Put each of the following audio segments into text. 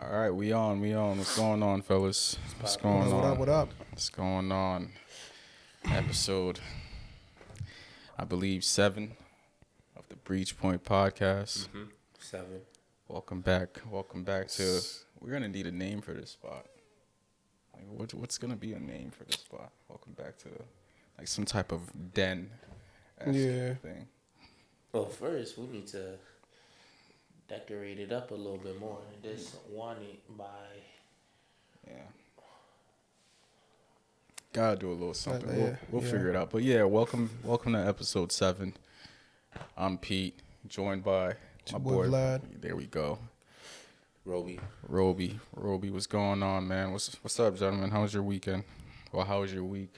All right, we on. What's going on, fellas? What's going on? What up? What's going on? Episode, I believe, 7 of the Breachpoint podcast. 7. Welcome back. To. We're gonna need a name for this spot. Like, what's gonna be a name for this spot? Welcome back to, like, some type of den. Thing. Well, first we need to decorate it up a little bit more. This wanted by. Yeah. Gotta do a little something. Yeah, We'll figure it out. But yeah, welcome to episode 7. I'm Pete, joined by my boy Vlad. There we go. Roby, what's going on, man? What's up, gentlemen? How was your weekend? Well, how was your week?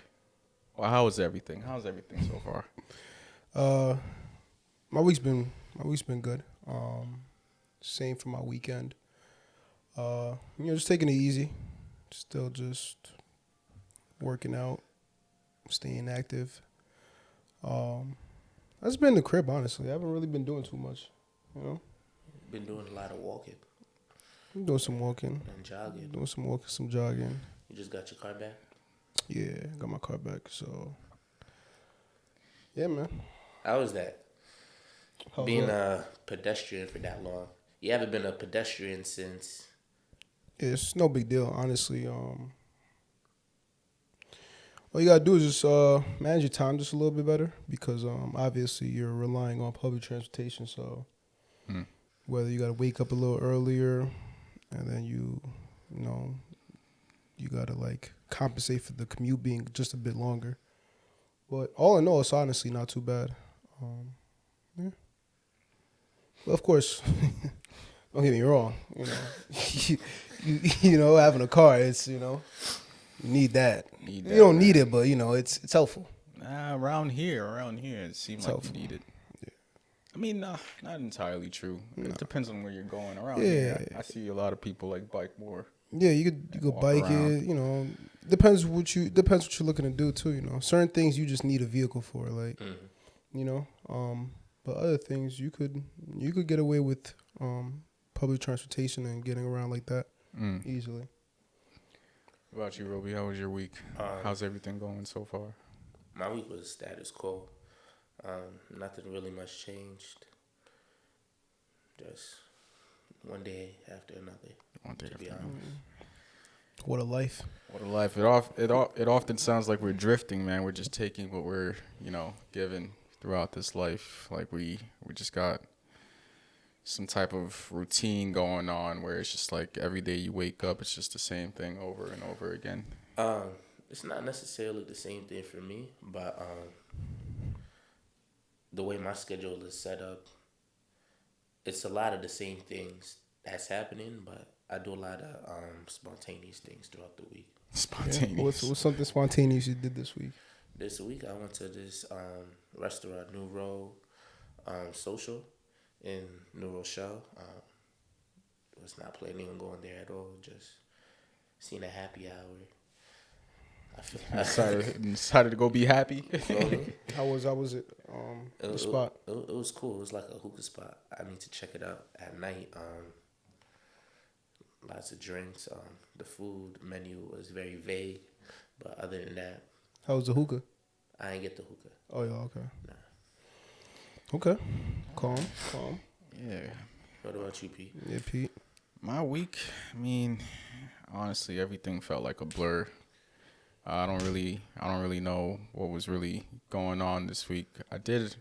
Well, how was everything? How's everything so far? My week's been good. Same for my weekend. Just taking it easy. Still just working out, staying active. I've just been in the crib, honestly. I haven't really been doing too much, Been doing a lot of walking. I'm doing some walking. And jogging. Doing some walking, some jogging. You just got your car back? Yeah, got my car back, so. Yeah, man. How was that? Being a pedestrian for that long. You haven't been a pedestrian since. It's no big deal, honestly. All you gotta do is just manage your time just a little bit better because obviously you're relying on public transportation. So whether you gotta wake up a little earlier, and then you gotta like compensate for the commute being just a bit longer. But all in all, it's honestly not too bad. Yeah. But of course, don't get me wrong. Having a car, it's you need that. You don't need it, but it's helpful. Around here, it seems like helpful. you need it. Yeah. I mean, not entirely true. No. It depends on where you're going around. Yeah, here. yeah. I see a lot of people like bike more. Yeah, you could go walk bike around. it. Depends what you're looking to do too. Certain things you just need a vehicle for, like but other things you could get away with public transportation and getting around like that easily. What about you, Roby? How was your week? How's everything going so far? My week was status quo. Nothing really much changed. Just one day after another. To be honest. What a life. What a life. It often sounds like we're drifting, man. We're just taking what we're, given throughout this life. Like we just got some type of routine going on where it's just like every day you wake up, it's just the same thing over and over again. It's not necessarily the same thing for me, but the way my schedule is set up, it's a lot of the same things that's happening, but I do a lot of spontaneous things throughout the week. Spontaneous. Yeah. What's something spontaneous you did this week? This week I went to this restaurant, New Road Social in New Rochelle. Was not planning on going there at all. Just seen a happy hour. Decided to go be happy. How was it? The spot. It was cool. It was like a hookah spot. I need to check it out at night. Lots of drinks. The food menu was very vague, but other than that, How was the hookah? I ain't get the hookah. Oh yeah, okay. Nah. Okay. Calm. Yeah. What about you, Pete? Yeah, Pete. My week, I mean, honestly, everything felt like a blur. I don't really know what was really going on this week. I did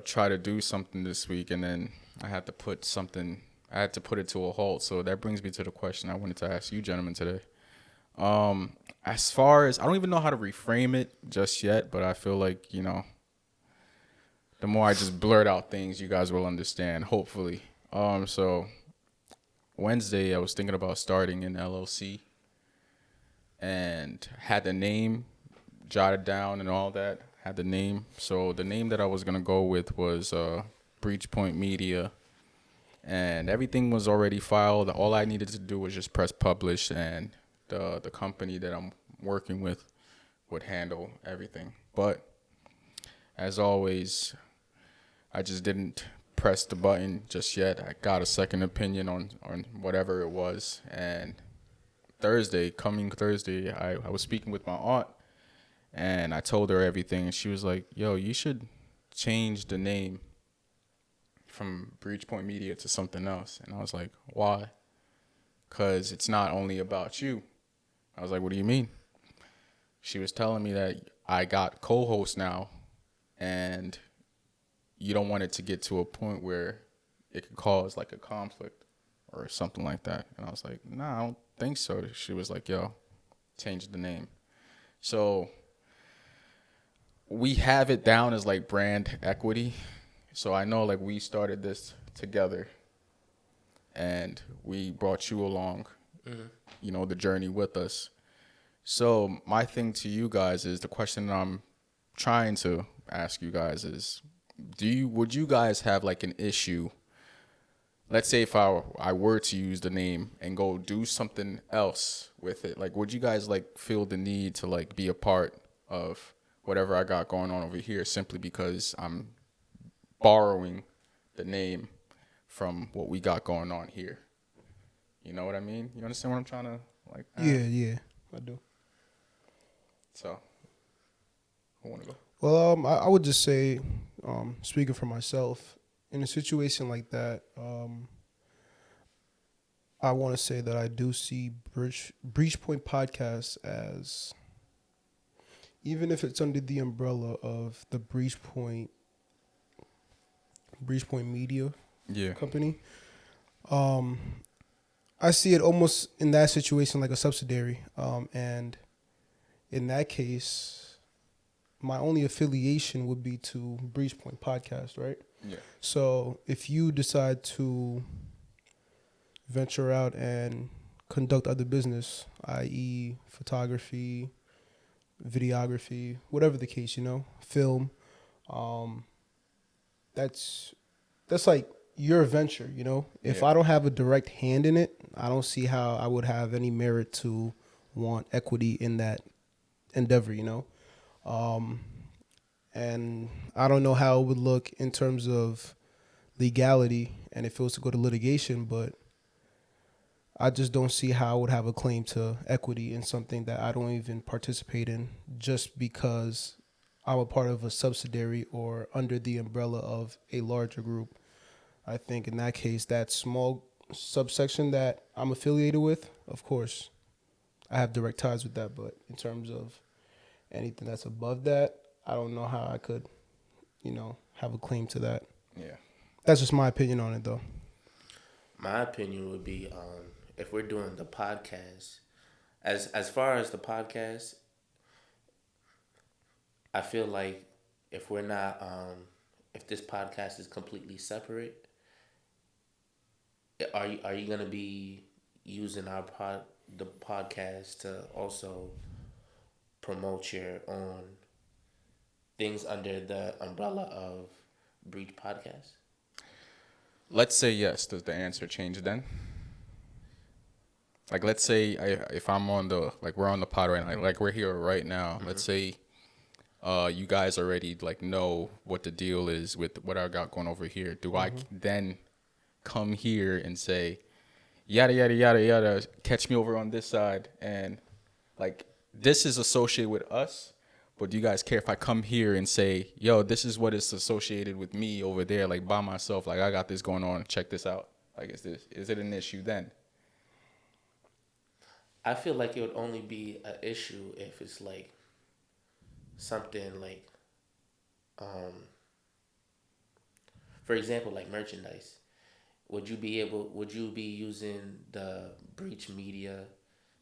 try to do something this week, and then I had to put it to a halt. So that brings me to the question I wanted to ask you gentlemen today. As far as, I don't even know how to reframe it just yet, but I feel like, the more I just blurt out things, you guys will understand, hopefully. So Wednesday, I was thinking about starting an LLC and had the name jotted down and all that, had the name. So the name that I was going to go with was Breachpoint Media, and everything was already filed. All I needed to do was just press publish, and the company that I'm working with would handle everything. But as always, I just didn't pressed the button just yet. I got a second opinion on whatever it was. And coming Thursday, I was speaking with my aunt, and I told her everything. And she was like, yo, you should change the name from Breachpoint Media to something else. And I was like, why? Because it's not only about you. I was like, what do you mean? She was telling me that I got co-hosts now, and you don't want it to get to a point where it could cause like a conflict or something like that. And I was like, nah, I don't think so. She was like, yo, change the name. So we have it down as like brand equity. So I know like we started this together and we brought you along, you know, the journey with us. So my thing to you guys is, the question I'm trying to ask you guys is, would you guys have like an issue? Let's say if I were to use the name and go do something else with it, like would you guys like feel the need to like be a part of whatever I got going on over here simply because I'm borrowing the name from what we got going on here? You know what I mean? You understand what I'm trying to like ask? Yeah, I do. So, who want to go? Well, I would just say, speaking for myself, in a situation like that, I want to say that I do see Breachpoint Podcast as, even if it's under the umbrella of the Breachpoint Media company, I see it almost in that situation like a subsidiary, and in that case, my only affiliation would be to Breachpoint Podcast, right? Yeah. So if you decide to venture out and conduct other business, i.e. photography, videography, whatever the case, you know, film, that's like your venture, you know. If I don't have a direct hand in it, I don't see how I would have any merit to want equity in that endeavor, you know. And I don't know how it would look in terms of legality and if it was to go to litigation, but I just don't see how I would have a claim to equity in something that I don't even participate in just because I'm a part of a subsidiary or under the umbrella of a larger group. I think in that case, that small subsection that I'm affiliated with, of course, I have direct ties with that. But in terms of anything that's above that, I don't know how I could, you know, have a claim to that. Yeah. That's just my opinion on it, though. My opinion would be, if we're doing the podcast, as far as the podcast, I feel like if we're not, if this podcast is completely separate, are you gonna be using the podcast to also promote your own things under the umbrella of Breach Podcast? Let's say yes. Does the answer change then? Like, let's say if I'm on the, like, we're on the pod right now, like we're here right now. Let's say you guys already like know what the deal is with what I got going over here. Do I then come here and say, yada, yada, yada, yada, catch me over on this side, and like this is associated with us, but do you guys care if I come here and say, yo, this is what is associated with me over there, like by myself, like I got this going on, check this out? Like, is it an issue then? I feel like it would only be an issue if it's like something like, for example, like merchandise. Would you be using the Breach Media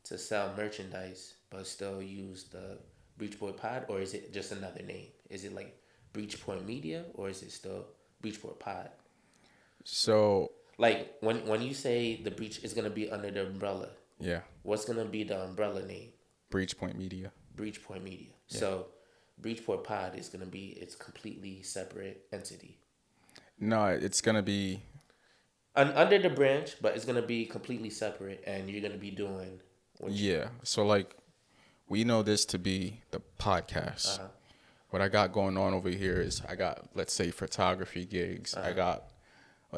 to sell merchandise but still use the Breachpoint Pod, or is it just another name? Is it like Breachpoint Media, or is it still Breachpoint Pod? So, like when you say the Breach is gonna be under the umbrella, yeah, what's gonna be the umbrella name? Breachpoint Media. Breachpoint Media. Yeah. So Breachpoint Pod is gonna be its completely separate entity. No, it's gonna be Under the branch, but it's gonna be completely separate, and you're gonna be doing. So like, we know this to be the podcast. What I got going on over here is I got, let's say, photography gigs. I got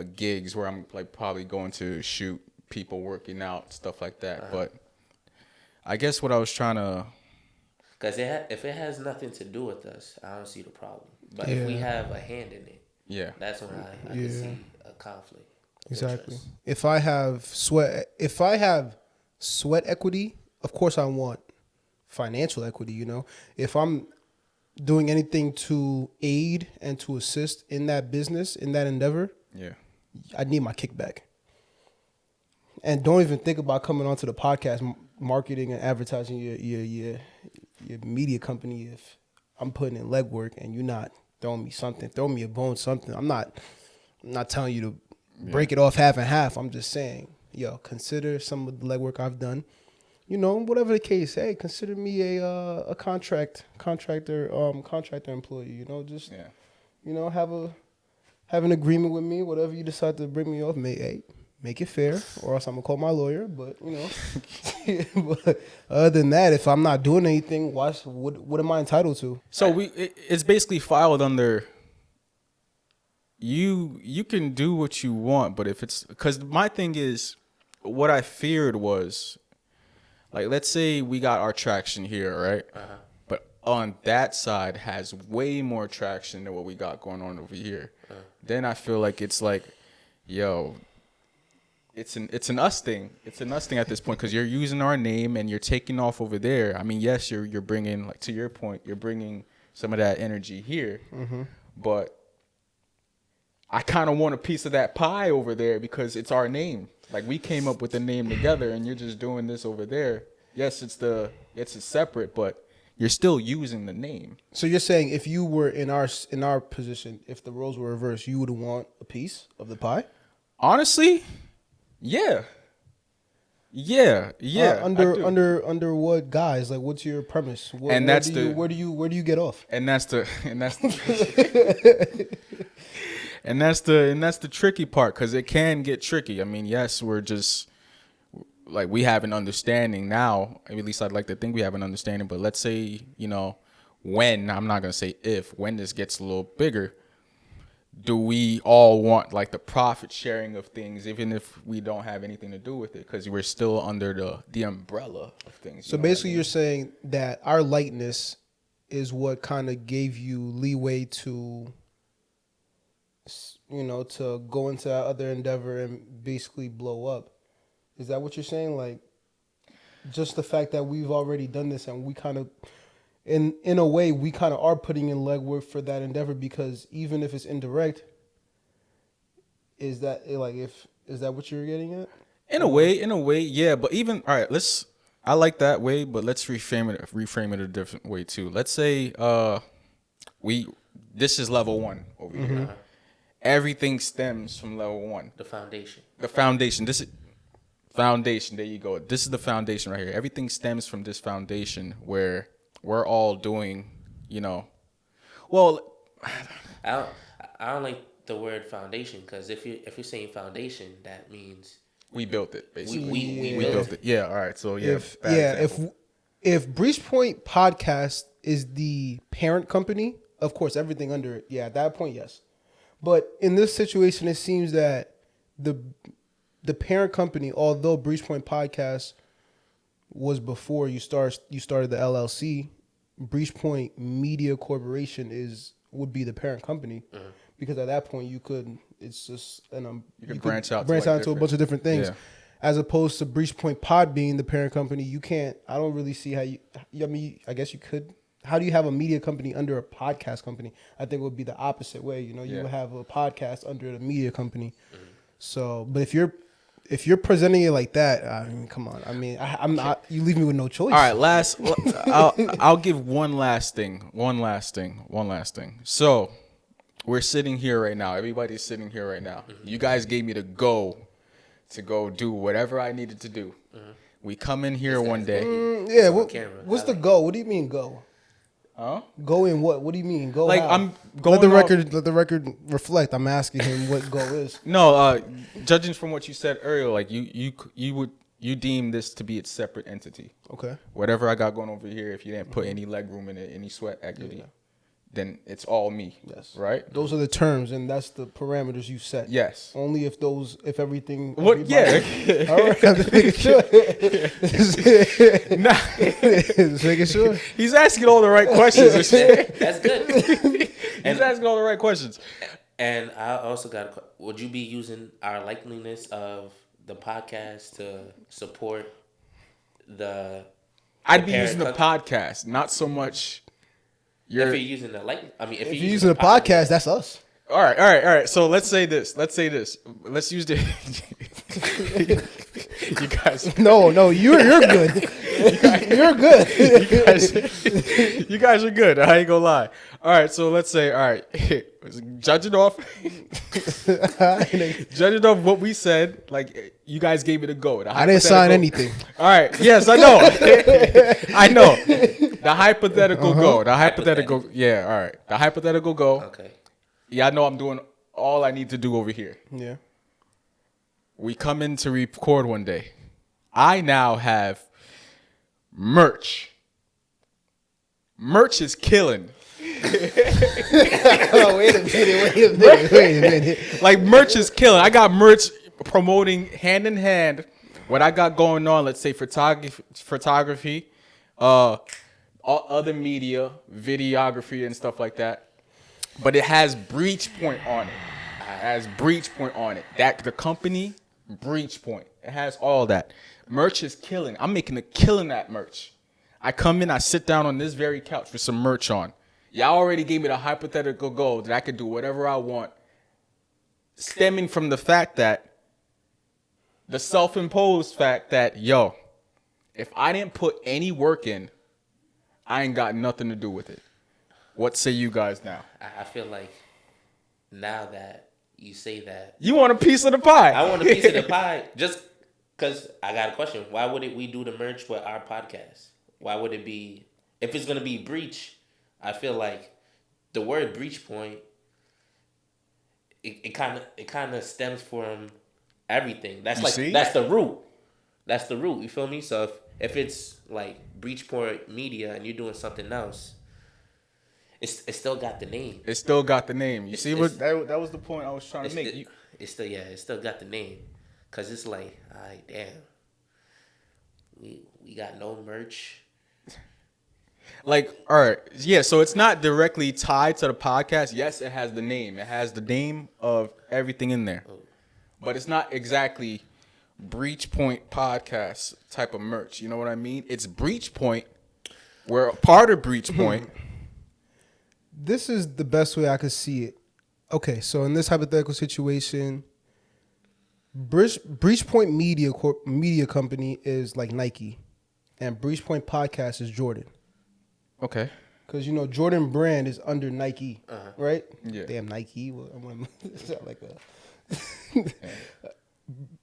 gigs where I'm like probably going to shoot people working out, stuff like that. But I guess what I was trying to, Because if it has nothing to do with us, I don't see the problem. But if we Yeah. have a hand in it, yeah, that's when I Yeah. can see a conflict of Exactly. interest. If I have sweat equity, of course I want financial equity, you know. If I'm doing anything to aid and to assist in that business, in that endeavor, yeah, I need my kickback. And don't even think about coming onto the podcast marketing and advertising your media company if I'm putting in legwork and you're not throwing me something, throw me a bone, something. I'm not telling you to break it off half and half. I'm just saying, yo, consider some of the legwork I've done. You know, whatever the case, hey, consider me a contractor employee. You know, just yeah. you know, have an agreement with me. Whatever you decide to bring me off, make it fair, or else I'm gonna call my lawyer. But you know, but other than that, if I'm not doing anything, what am I entitled to? So it's basically filed under. You can do what you want, but if it's because my thing is, what I feared was, like, let's say we got our traction here, right? But on that side has way more traction than what we got going on over here. Then I feel like it's like, yo, it's an us thing. It's an us thing at this point because you're using our name and you're taking off over there. I mean, yes, you're bringing, like, to your point, you're bringing some of that energy here, but I kind of want a piece of that pie over there because it's our name. Like, we came up with the name together, and you're just doing this over there. Yes, it's separate, but you're still using the name. So you're saying if you were in our position, if the roles were reversed, you would want a piece of the pie? Honestly, yeah. I do. Under what guise? Like, what's your premise? And that's where do you get off? And that's the and that's the tricky part because it can get tricky. I mean, yes, we're just like we have an understanding now. At least I'd like to think we have an understanding. But let's say, you know, when, I'm not gonna say if, when this gets a little bigger, do we all want like the profit sharing of things, even if we don't have anything to do with it, because we're still under the umbrella of things? So basically, you're saying that our lightness is what kind of gave you leeway to, you know, to go into that other endeavor and basically blow up. Is that what you're saying? Like, just the fact that we've already done this and we kind of, in a way, we kind of are putting in legwork for that endeavor, because even if it's indirect, is that what you're getting at? In a way, yeah. But even, all right, I like that way, but let's reframe it a different way too. Let's say this is level 1 over here. Everything stems from level 1. The foundation. This is foundation. There you go. This is the foundation right here. Everything stems from this foundation where we're all doing, you know. Well, I don't like the word foundation, because if you're saying foundation, that means we built it basically. We built it. Yeah. All right. So yeah. If Breachpoint Podcast is the parent company, of course everything under it. Yeah, at that point, yes. But in this situation, it seems that the parent company, although Breachpoint Podcast was before you started the LLC, Breachpoint Media Corporation would be the parent company, because at that point you could branch out to a bunch of different things. Yeah. As opposed to Breachpoint Pod being the parent company, you can't. I don't really see how you. I mean, I guess you could. How do you have a media company under a podcast company? I think it would be the opposite way. You know, you would have a podcast under the media company. So, but if you're presenting it like that, I mean, come on. I mean, I'm not. You leave me with no choice. All right, I'll give one last thing. So, we're sitting here right now. Everybody's sitting here right now. You guys gave me the go to go do whatever I needed to do. We come in here one day. Yeah. What's the go? What do you mean go? Huh? Go in what? What do you mean go? Like, how? I'm going Let the record reflect. I'm asking him what go is. No, judging from what you said earlier, like you deem this to be its separate entity. Okay. Whatever I got going over here, if you didn't put any leg room in it, any sweat equity, then it's all me. Yes. Right? Those are the terms, and that's the parameters you set. Yes. Only if everything. What? Yeah. All right. I'm just making sure. Nah. Just making sure. He's asking all the right questions. That's good. He's asking all the right questions. And I also got. Would you be using our likeliness of the podcast to support the? I'd be using the podcast, not so much. If you're using the if you're using the podcast, that's us. All right. So let's say this. Let's use the. You guys. No, you're good. You're good. You guys are good. I ain't gonna lie. All right, so let's say, judge it off. Judge it off what we said. Like you guys gave it a go. I didn't sign anything. All right. Yes, I know. I know. The hypothetical go. The hypothetical. Yeah. All right. The hypothetical go. Okay. Yeah, I know I'm doing all I need to do over here. Yeah. We come in to record one day. I now have merch. Merch is killing. Oh, wait a minute. Like merch is killing. I got merch promoting hand in hand what I got going on. Let's say photography, all other media, videography and stuff like that. But it has Breachpoint on it. That the company Breachpoint. It has all that. Merch is killing. I'm making a killing at merch. I come in, I sit down on this very couch with some merch on. Y'all already gave me the hypothetical goal that I could do whatever I want, stemming from the fact that the self-imposed fact that, if I didn't put any work in, I ain't got nothing to do with it. What say you guys now? I feel like now that you say that, you want a piece of the pie. I want a piece of the pie. Just because I got a question. Why wouldn't we do the merch with our podcast? Why would it be, if it's going to be breach, I feel like the word breach point, it kind of stems from everything. That's that's the root. That's the root. You feel me? So if it's like Breachpoint Media and you're doing something else, it still got the name. It still got the name. You see what that was the point I was trying to make. It still got the name, cause it's like, alright, damn, we got no merch. Like, all right, yeah. So it's not directly tied to the podcast. Yes, it has the name. It has the name of everything in there, but it's not exactly Breachpoint podcast type of merch. You know what I mean? It's Breachpoint. We're a part of Breachpoint. This is the best way I could see it. Okay, so in this hypothetical situation, Breachpoint Media Company is like Nike, and Breachpoint Podcast is Jordan. Okay. Because, Jordan brand is under Nike, right? Yeah. Damn, Nike. Well, it's not like a...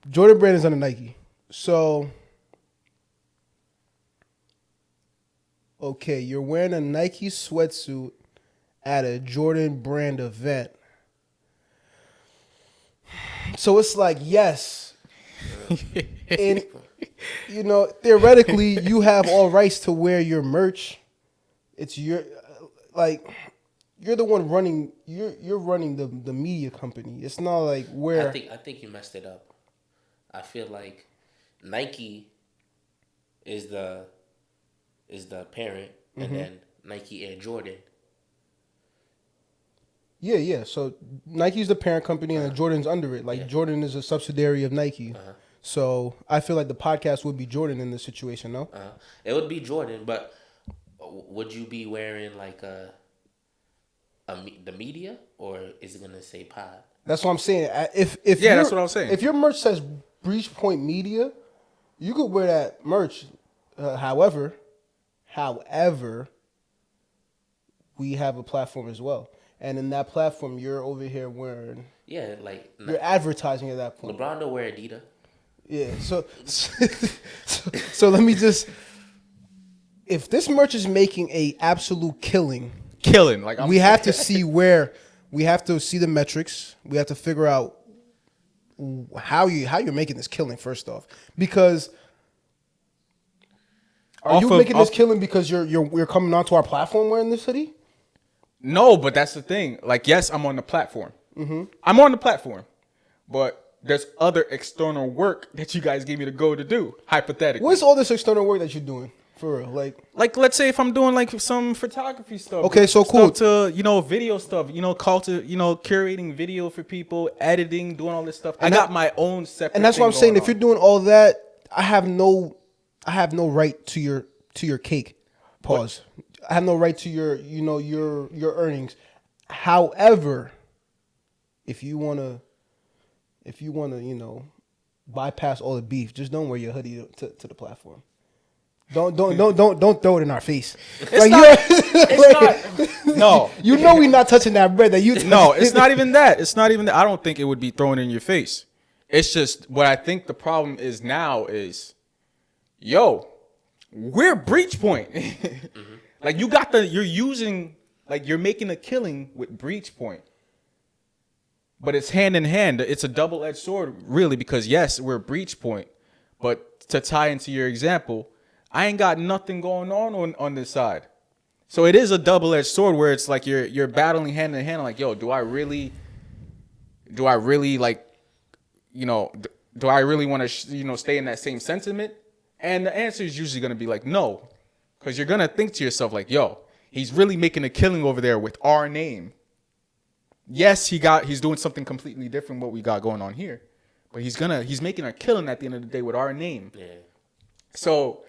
Jordan brand is under Nike. So, okay, you're wearing a Nike sweatsuit at a Jordan brand event. So it's like, yes. And, theoretically, you have all rights to wear your merch. It's you're the one running. You're running the media company. It's not like where. I think you messed it up. I feel like Nike is the parent, and then Nike Air Jordan. Yeah. So Nike's the parent company, and Jordan's under it. Like Jordan is a subsidiary of Nike. So I feel like the podcast would be Jordan in this situation. No, it would be Jordan, but. Would you be wearing like the media, or is it gonna say pod? That's what I'm saying. If that's what I'm saying. If your merch says Breachpoint Media, you could wear that merch. However, we have a platform as well, and in that platform, you're over here wearing. Yeah, like you're advertising at that point. LeBron don't wear Adidas. Yeah, so let me just. If this merch is making a absolute killing, like we have to see we have to see the metrics. We have to figure out how you're making this killing first off. Because are you making this killing because you're coming onto our platform wearing this hoodie? No, but that's the thing. Like, yes, I'm on the platform. I'm on the platform, but there's other external work that you guys gave me to go to do. Hypothetically, What's all this external work that you're doing for real? like let's say if I'm doing like some photography stuff. Okay, so cool. Stuff to video stuff. Curating video for people, editing, doing all this stuff. I got my own separate. And that's what I'm thing saying. going If you're on. doing all that, I have no right to your cake. Pause. I have no right to your earnings. However, if you wanna bypass all the beef, just don't wear your hoodie to the platform. Don't throw it in our face. It's not. No. You know we're not touching that bread that you. No, it's not even that. It's not even that. I don't think it would be thrown in your face. It's just what I think the problem is now is, yo, we're Breachpoint. Like you're making a killing with Breachpoint. But it's hand in hand. It's a double-edged sword, really, because yes, we're Breachpoint. But to tie into your example, I ain't got nothing going on this side. So it is a double-edged sword where it's like you're battling hand in hand. Like, yo, do I really like, do I really want to, stay in that same sentiment? And the answer is usually going to be like, no. Because you're going to think to yourself like, yo, he's really making a killing over there with our name. Yes, he's doing something completely different what we got going on here. But he's making a killing at the end of the day with our name. Yeah. So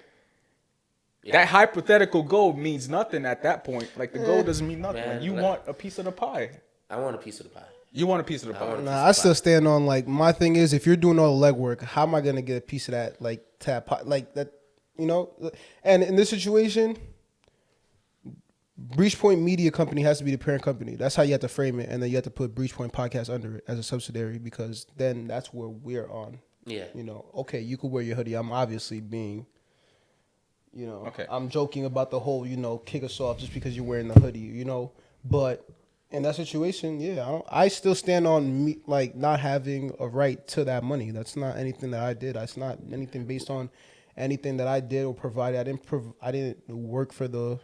that hypothetical goal means nothing at that point. Like the goal doesn't mean nothing. Man, like, you want a piece of the pie. I want a piece of the pie. You want a piece of the pie. Nah, I still stand on like my thing is if you're doing all the legwork, how am I gonna get a piece of that like that, And in this situation, Breachpoint Media Company has to be the parent company. That's how you have to frame it, and then you have to put Breachpoint Podcast under it as a subsidiary because then that's where we're on. Yeah. Okay, you could wear your hoodie. I'm obviously being, Okay. I'm joking about the whole, kick us off just because you're wearing the hoodie, but in that situation, yeah, I still stand on me like not having a right to that money. That's not anything that I did. That's not anything based on anything that I did or provided. I didn't work for your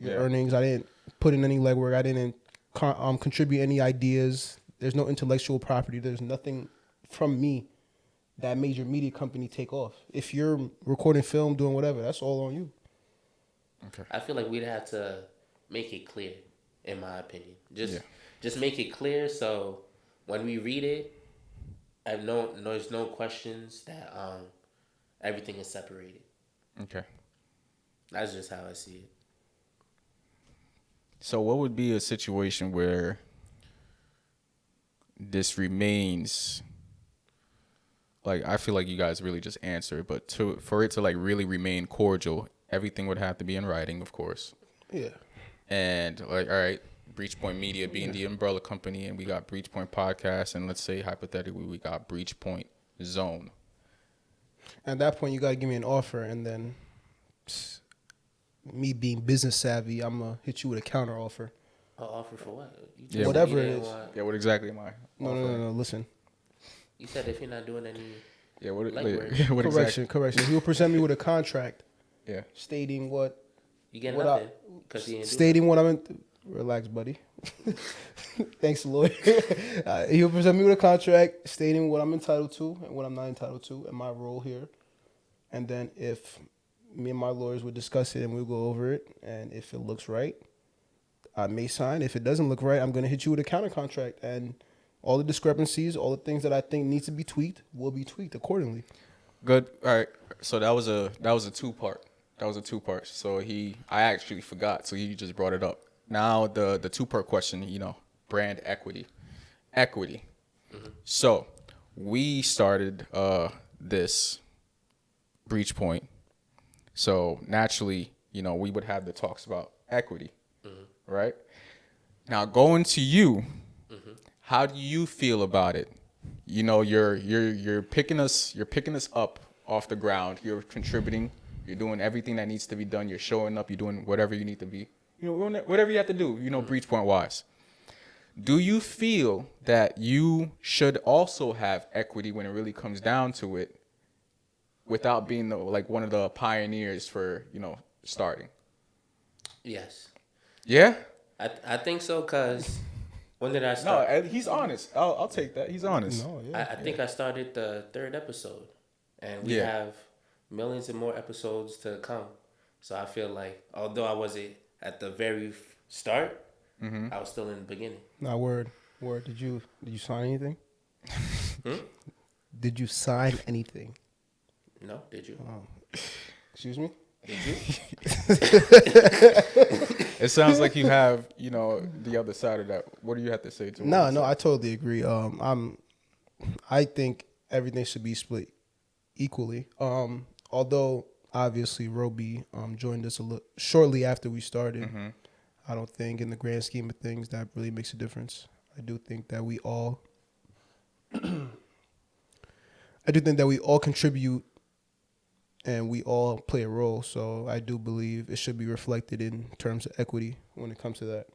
earnings. I didn't put in any legwork. I didn't contribute any ideas. There's no intellectual property. There's nothing from me that made your media company take off. If you're recording film, doing whatever, that's all on you. Okay. I feel like we'd have to make it clear, in my opinion. Just make it clear so when we read it, there's no questions that everything is separated. Okay. That's just how I see it. So what would be a situation where this remains, like, I feel like you guys really just answered, but for it to like really remain cordial, everything would have to be in writing, of course. Yeah. And like, all right, Breachpoint Media being the umbrella company, and we got Breachpoint Podcast, and let's say hypothetically we got Breachpoint Zone. At that point, you gotta give me an offer, and then me being business savvy, I'm gonna hit you with a counter offer. An offer for what? Yeah, whatever it is. Yeah, what exactly am I? No. Listen. You said if you're not doing any. Yeah, what Correction. He'll present me with a contract. Yeah. Stating what. You get what nothing because you ain't stating what I'm in. Relax, buddy. Thanks, lawyer. He'll present me with a contract stating what I'm entitled to and what I'm not entitled to and my role here. And then if me and my lawyers would discuss it and we'll go over it, and if it looks right, I may sign. If it doesn't look right, I'm going to hit you with a counter contract, and all the discrepancies, all the things that I think needs to be tweaked will be tweaked accordingly. Good. All right. So that was a two-part. So I actually forgot. So he just brought it up. Now the two-part question, brand equity. Mm-hmm. So we started this Breachpoint. So naturally, we would have the talks about equity, right? Now going to you, how do you feel about it? You're picking us up off the ground. You're contributing. You're doing everything that needs to be done. You're showing up. You're doing whatever you need to be. Whatever you have to do. Breachpoint wise. Do you feel that you should also have equity when it really comes down to it, without being one of the pioneers for starting? Yes. Yeah. I think so, cause when did I No, start? he's honest. I'll take that. He's honest. No, I, yeah. I think I started the third episode, and we Yeah. have millions and more episodes to come. So I feel like, although I wasn't at the very start, I was still in the beginning. Nah, word. Did you sign anything? Hmm? Did you sign anything? No, did you? Excuse me? Did you? It sounds like you have, the other side of that. What do you have to say to No, it? I totally agree. I think everything should be split equally. Although obviously Roby joined us shortly after we started. I don't think in the grand scheme of things that really makes a difference. I do think that we all contribute and we all play a role. So I do believe it should be reflected in terms of equity when it comes to that.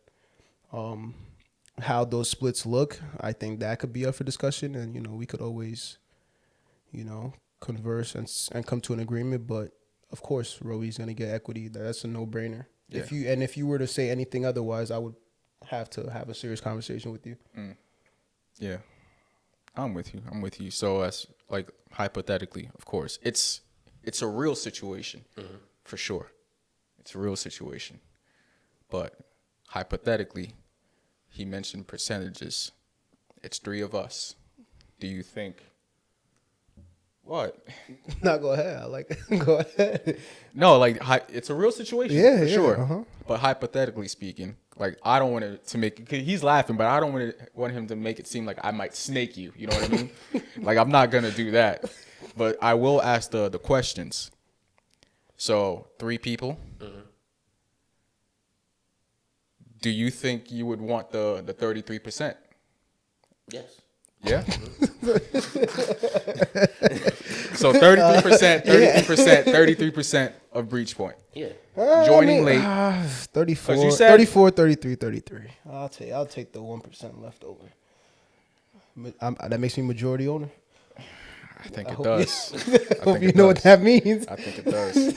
How those splits look, I think that could be up for discussion, and we could always, converse and come to an agreement. But of course, Roby's gonna get equity. That's a no-brainer. Yeah. If you were to say anything otherwise, I would have to have a serious conversation with you. Yeah. I'm with you. So as like hypothetically, of course, it's a real situation for sure. It's a real situation. But hypothetically, he mentioned percentages. It's 3 of us. Do you think what? No, go ahead. Go ahead. No, like it's a real situation for sure. Uh-huh. But hypothetically speaking, like I don't want it to make it. 'Cause he's laughing, but I don't want him to make it seem like I might snake you. You know what I mean? Like I'm not gonna do that. But I will ask the questions. So 3 people. Do you think you would want the 33%? Yes. Yeah. So 33%, 33% of Breachpoint. Yeah. Joining late. 34, 'Cause you said- 34, 33, 33. I'll take the 1% left over. That makes me majority owner. I think it hope does. Hope you know what that means. I think it does.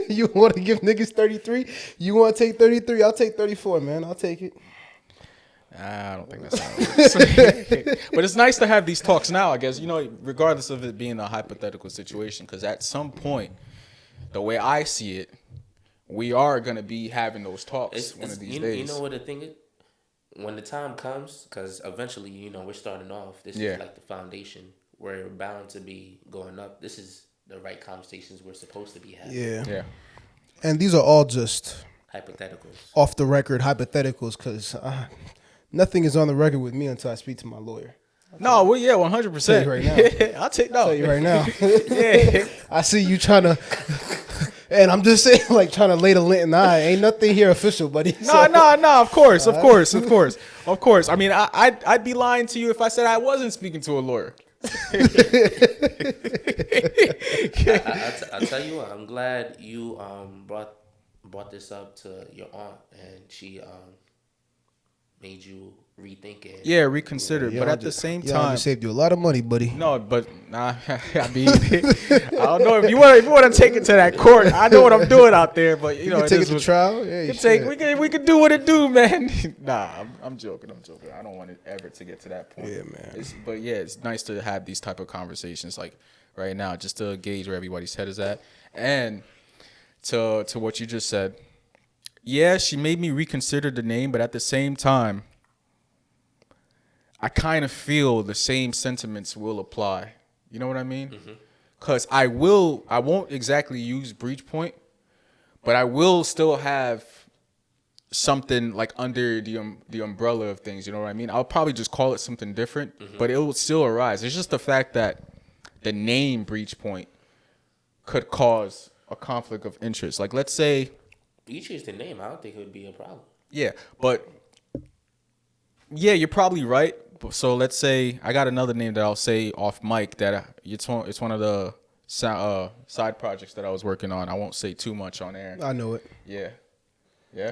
You want to give niggas 33? You want to take 33? I'll take 34, man. I'll take it. I don't think that's how it works. But it's nice to have these talks now, I guess, regardless of it being a hypothetical situation, because at some point, the way I see it, we are going to be having those talks one of these days. You know what the thing is? When the time comes, because eventually, we're starting off. This Yeah. is like the foundation. We're bound to be going up. This is the right conversations we're supposed to be having. Yeah. Yeah. And these are all just Hypotheticals. off the record hypotheticals because nothing is on the record with me until I speak to my lawyer. No, well, yeah, 100%. Tell you right now. I'll take I'll tell you right now. Yeah. I see you trying to, and I'm just saying, trying to lay the lint. Nah, ain't nothing here official, buddy. No. Of course. I mean, I'd be lying to you if I said I wasn't speaking to a lawyer. I'll tell you what. I'm glad you brought this up to your aunt, and she made you rethink it. Yeah, reconsider. But at the same I time, just saved you a lot of money, buddy. no. But nah, I mean, I don't know if you want to take it to that court. I know what I'm doing out there, but You can take it to trial. Yeah, you should. we could do what it do, man. Nah, I'm joking. I don't want it ever to get to that point. Yeah, man. But yeah, it's nice to have these type of conversations like right now, just to gauge where everybody's head is at, and to what you just said. Yeah, she made me reconsider the name, but at the same time, I kind of feel the same sentiments will apply. You know what I mean? Because I won't exactly use Breachpoint, but I will still have something like under the umbrella of things. You know what I mean? I'll probably just call it something different, but it will still arise. It's just the fact that the name Breachpoint could cause a conflict of interest. Like, let's say, You choose the name. I don't think it would be a problem. yeah, but yeah, you're probably right. So let's say I got another name that I'll say off mic that it's one of the side projects that I was working on. I won't say too much on air. I know it. Yeah. Yeah.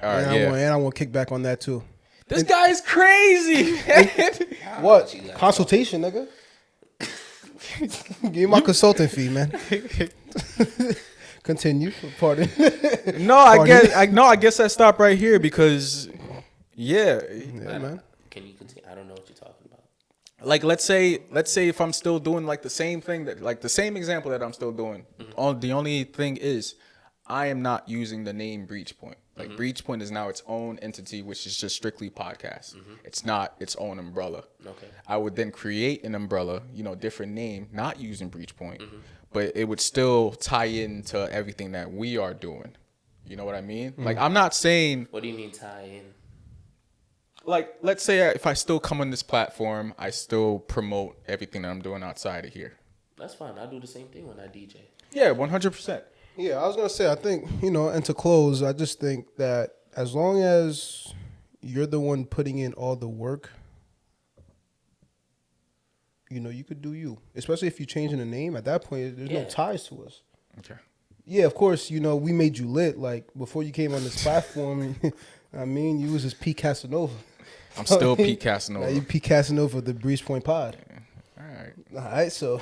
All right, And I want kickback on that too. This guy is crazy. What? Consultation, nigga. Give me my consulting fee, man. Continue. Pardon. No, I Pardon? I guess I stop right here because, yeah, Yeah, man. Can you continue? I don't know what you're talking about. like let's say if I'm still doing like the same thing that like the same example that I'm still doing. The only thing is, I am not using the name Breachpoint. Like Breachpoint is now its own entity, which is just strictly podcast. It's not its own umbrella. Okay. I would then create an umbrella, different name, not using Breachpoint, but it would still tie into everything that we are doing. You know what I mean? Like, I'm not saying, What do you mean tie in? like, let's say if I still come on this platform, I still promote everything that I'm doing outside of here. That's fine. I do the same thing when I DJ. Yeah, 100%. Yeah, I was gonna say. I think and to close, I just think that as long as you're the one putting in all the work, you could do you. Especially if you're changing the name. At that point, there's no Yeah. ties to us. Okay. Yeah, of course. We made you lit. Like before you came on this platform. I mean, you was just Pete Casanova. I'm still Pete Now Casanova. you Pete Casanova of the Breachpoint Pod. All right. All right, so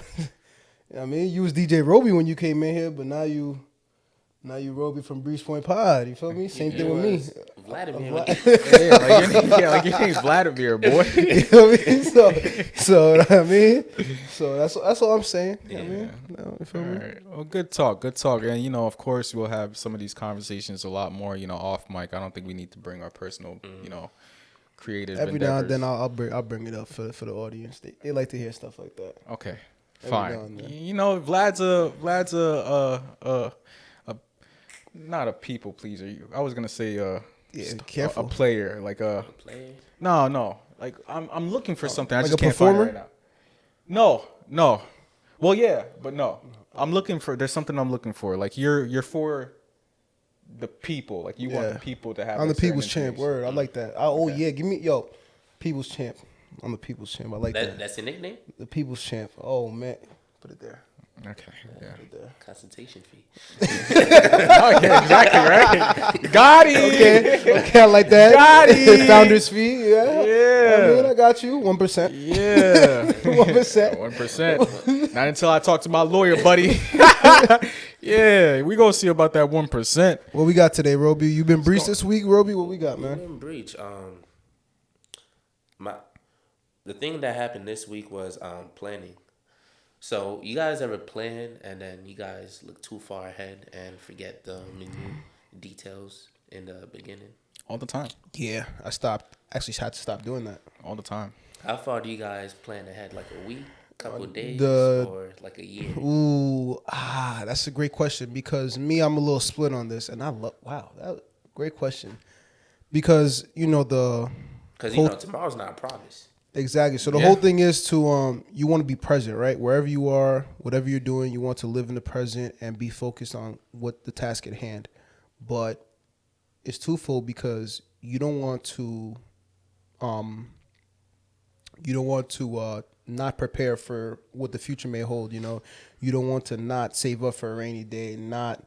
I mean, you was DJ Roby when you came in here, but now you Roby from Breachpoint Pod. You feel me? Same thing with me. Vladimir. Like your name's Vladimir, boy. You feel me? So I mean, so that's all I'm saying. Yeah. I mean, you feel All me? right. Well, good talk. And of course, we'll have some of these conversations a lot more, off mic. I don't think we need to bring our personal, creative Every now and endeavors. then I'll bring it up for the audience. They like to hear stuff like that. Okay, Every now fine. and then. Vlad's a not a people pleaser. I was gonna say Careful. a player, like a Player. no. Like I'm looking for something. I like just a can't find it performer? right now. No. Well, yeah, but no. There's something I'm looking for. Like you're for the people. Like you want Yeah. the people to have. I'm the certain people's champ. information. Word. I like that. Oh yeah, give me people's champ. I'm the people's champ. I like that. That's your nickname? The people's champ. Oh man, put it there. Okay. Yeah. Put it there. Consultation fee. Okay. Exactly. Right. Got it. Okay, I like that. Got it. Founder's fee. Yeah. Yeah. I mean, I got you. 1%. Yeah. 1%. 1%. Not until I talk to my lawyer, buddy. Yeah, we gonna see about that 1%. What we got today, Roby? You been breached this week, Roby? What we got, man? In breach. The thing that happened this week was planning. So you guys ever plan and then you guys look too far ahead and forget the minute details in the beginning? All the time. Yeah, I stopped. Actually, had to stop doing that. All the time. How far do you guys plan ahead? Like a week, couple of days, the- or like a year? Ooh, that's a great question because I'm a little split on this, and I love. Wow, that great question because Because whole- tomorrow's not a promise. Exactly. So the Yeah. whole thing is to you want to be present, right? Wherever you are, whatever you're doing, you want to live in the present and be focused on what the task at hand. But it's twofold because you don't want to not prepare for what the future may hold, you don't want to not save up for a rainy day, not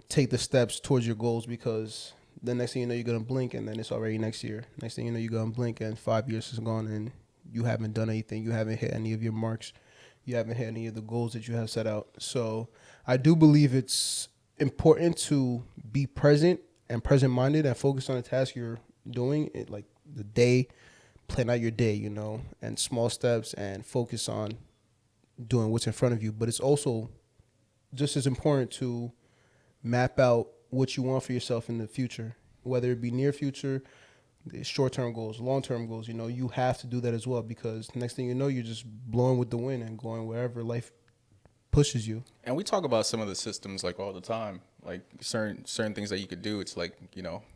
take the steps towards your goals because the next thing you know, you're going to blink and then it's already next year. Next thing you know, you're going to blink and 5 years is gone and you haven't done anything. You haven't hit any of your marks. You haven't hit any of the goals that you have set out. So I do believe it's important to be present and present-minded and focus on the task you're doing, like the day, plan out your day, and small steps and focus on doing what's in front of you. But it's also just as important to map out what you want for yourself in the future, whether it be near future, the short-term goals, long-term goals. You have to do that as well because next thing you know, you're just blowing with the wind and going wherever life pushes you. And we talk about some of the systems like all the time, like certain things that you could do. It's like,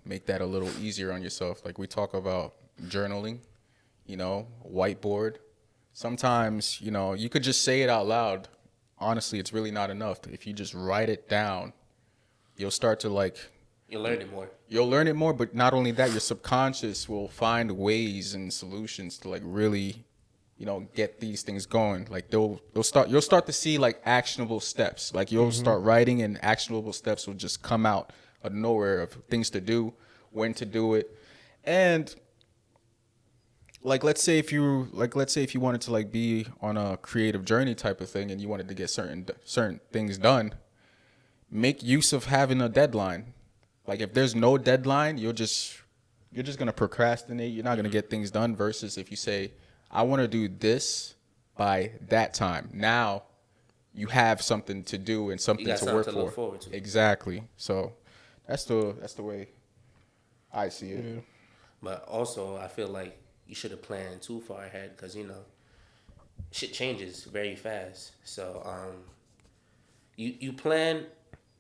make that a little easier on yourself. Like we talk about journaling, whiteboard. Sometimes, you could just say it out loud. Honestly, it's really not enough. If you just write it down, you'll start to You'll learn it more. You'll learn it more, but not only that, your subconscious will find ways and solutions to really, get these things going. Like you'll start to see like actionable steps. Like you'll start writing and actionable steps will just come out of nowhere of things to do, when to do it. And let's say if you wanted to be on a creative journey type of thing and you wanted to get certain things done, make use of having a deadline. Like if there's no deadline, you're just gonna procrastinate. You're not gonna get things done. Versus if you say, I want to do this by that time. Now you have something to do and You something got to something work to for. look forward to. Exactly. So that's the way I see it. Yeah. But also, I feel like you should have planned too far ahead because shit changes very fast. So you plan,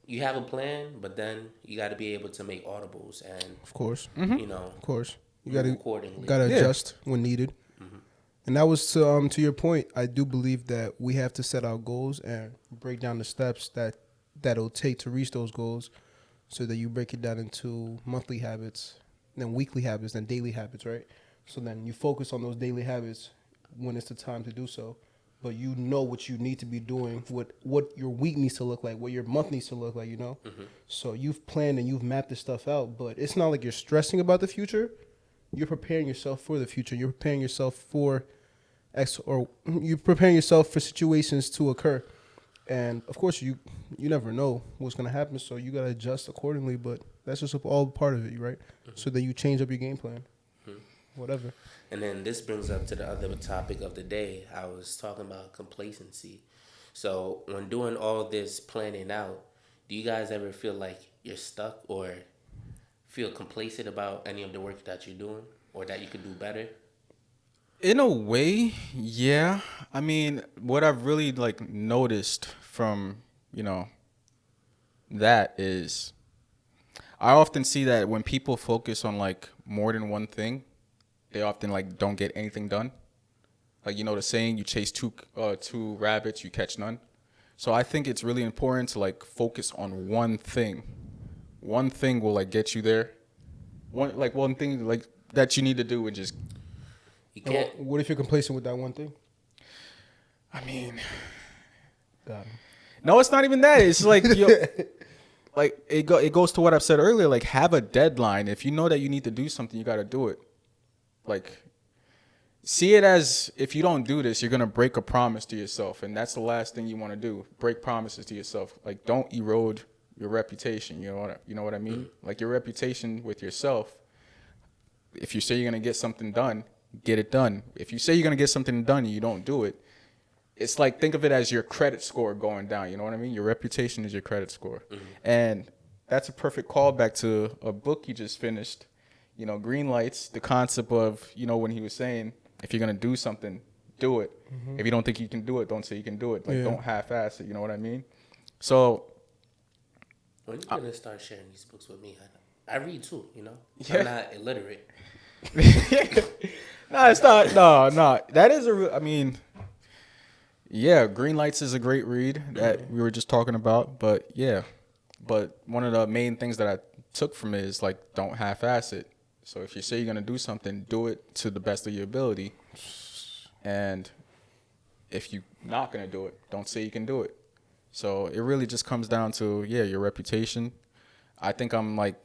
you have a plan, but then you got to be able to make audibles and Of course. of Of course. You move gotta accordingly. gotta Yeah. adjust when needed. And that was to your point. I do believe that we have to set our goals and break down the steps that'll take to reach those goals, so that you break it down into monthly habits, then weekly habits, then daily habits, right? So then you focus on those daily habits when it's the time to do so. But you know what you need to be doing, what your week needs to look like, what your month needs to look like, So you've planned and you've mapped this stuff out, but it's not like you're stressing about the future. You're preparing yourself for the future. You're preparing yourself for you're preparing yourself for situations to occur. And of course, you never know what's gonna happen, so you gotta adjust accordingly. But that's just all part of it, right? So that you change up your game plan, whatever. And then this brings up to the other topic of the day. I was talking about complacency. So when doing all this planning out, do you guys ever feel like you're stuck or feel complacent about any of the work that you're doing or that you could do better? In a way, yeah. I mean, what I've really like noticed from, that is I often see that when people focus on like more than one thing, they often like don't get anything done. Like the saying, you chase two rabbits, you catch none. So I think it's really important to like focus on one thing. One thing will like get you there. One thing like that you need to do and just. You And can't. what if you're complacent with that one thing? I mean, Got him. no, it's not even that. It's like like it goes to what I've said earlier. Like have a deadline. If you know that you need to do something, you got to do it. Like see it as if you don't do this, you're gonna break a promise to yourself, and that's the last thing you want to do. Break promises to yourself. Like don't erode your reputation. You know what I mean? Like your reputation with yourself. If you say you're gonna get something done, get it done. If you say you're gonna get something done and you don't do it, it's like think of it as your credit score going down. You know what I mean? Your reputation is your credit score, and that's a perfect callback to a book you just finished. Green Lights. The concept of when he was saying, if you're gonna do something, do it. If you don't think you can do it, don't say you can do it. Like don't half-ass it. You know what I mean? So When you gonna start sharing these books with me? I read too. Yeah. I'm not illiterate. no, it's not. No. That is I mean, yeah, Green Lights is a great read that we were just talking about. But yeah, but one of the main things that I took from it is like don't half-ass it. So if you say you're gonna do something, do it to the best of your ability. And if you're not gonna do it, don't say you can do it. So it really just comes down to your reputation. I think I'm like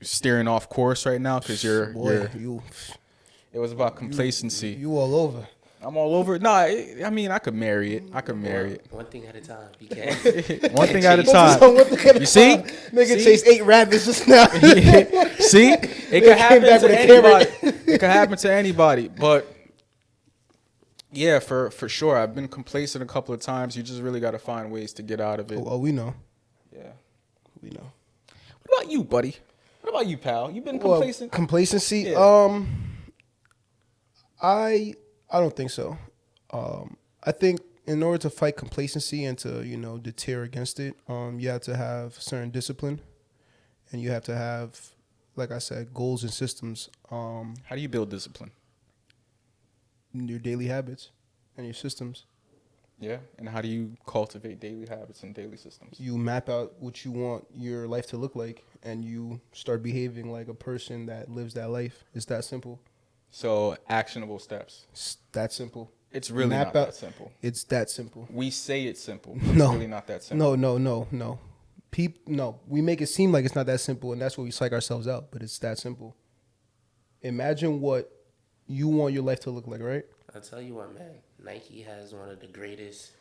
steering off course right now because you're it was about complacency. You all over. I'm all over it. No, I mean I could marry it. One thing at a time. You can't. One thing at a Focus time. on one thing at a You see? time. Nigga chased 8 rabbits just now. See? It could happen back to with a anybody. It could happen to anybody. But yeah, for sure. I've been complacent a couple of times. You just really got to find ways to get out of it. Oh, we know. Yeah. We know. What about you, buddy? What about you, pal? You been complacent? Complacency. Yeah. I don't think so. I think in order to fight complacency and to deter against it, you have to have certain discipline, and you have to have, like I said, goals and systems. How do you build discipline? Your daily habits and your systems. Yeah. And how do you cultivate daily habits and daily systems? You map out what you want your life to look like, and you start behaving like a person that lives that life. It's that simple. So actionable steps. It's that simple. It's really Map not out- that simple. It's that simple. We say it's simple. But No. It's really not that simple. No. We make it seem like it's not that simple, and that's where we psych ourselves out. But it's that simple. Imagine what you want your life to look like, right? I'll tell you what, man. Nike has one of the greatest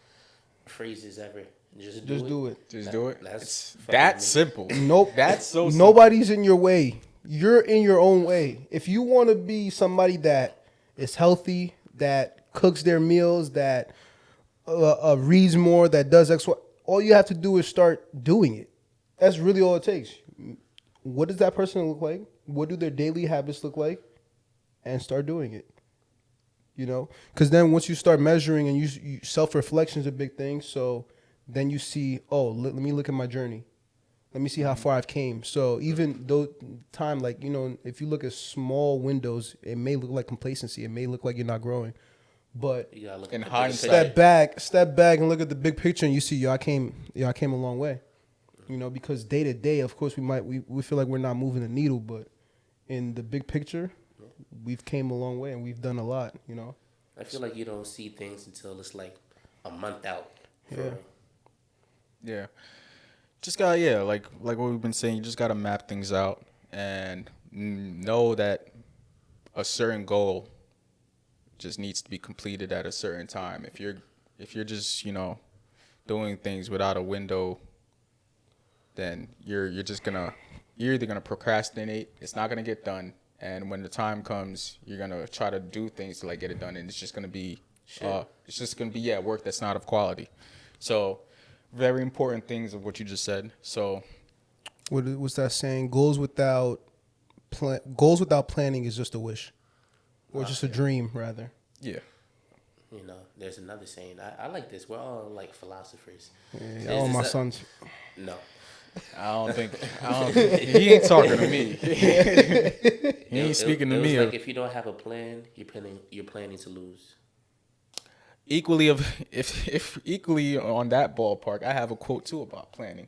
phrases ever. Just Just do it. Just do it. That's It's fucking that me. simple. Nope. That's so simple. Nobody's in your way. You're in your own way. If you want to be somebody that is healthy, that cooks their meals, that reads more, that does X, Y, all you have to do is start doing it. That's really all it takes. What does that person look like? What do their daily habits look like? And start doing it. You know, because then once you start measuring and you self-reflection is a big thing. So then you see, oh, let me look at my journey. Let me see how far I've came. So even though time, like, you know, if you look at small windows, it may look like complacency. It may look like you're not growing. But You gotta look In at the hindsight. picture. step back and look at the big picture and you see, I came a long way. You know, because day to day, of course, we feel like we're not moving the needle, but in the big picture, we've came a long way and we've done a lot, you know. I feel like you don't see things until it's like a month out. For Yeah. real. Yeah. Just gotta, like what we've been saying, you just gotta map things out and know that a certain goal just needs to be completed at a certain time. If you're just, doing things without a window, then you're either gonna procrastinate, it's not gonna get done, and when the time comes, you're gonna try to do things to like get it done, and it's just gonna be work that's not of quality. So very important things of what you just said. So What's that saying? Goals without planning is just a wish, or just a dream, rather. yeah. You know, there's another saying. I like this. We're all like philosophers. Yeah, all my sons. No. I don't think he ain't talking to me. He ain't speaking to it was me. like if you don't have a plan, you're planning to lose. If equally on that ballpark, I have a quote too about planning.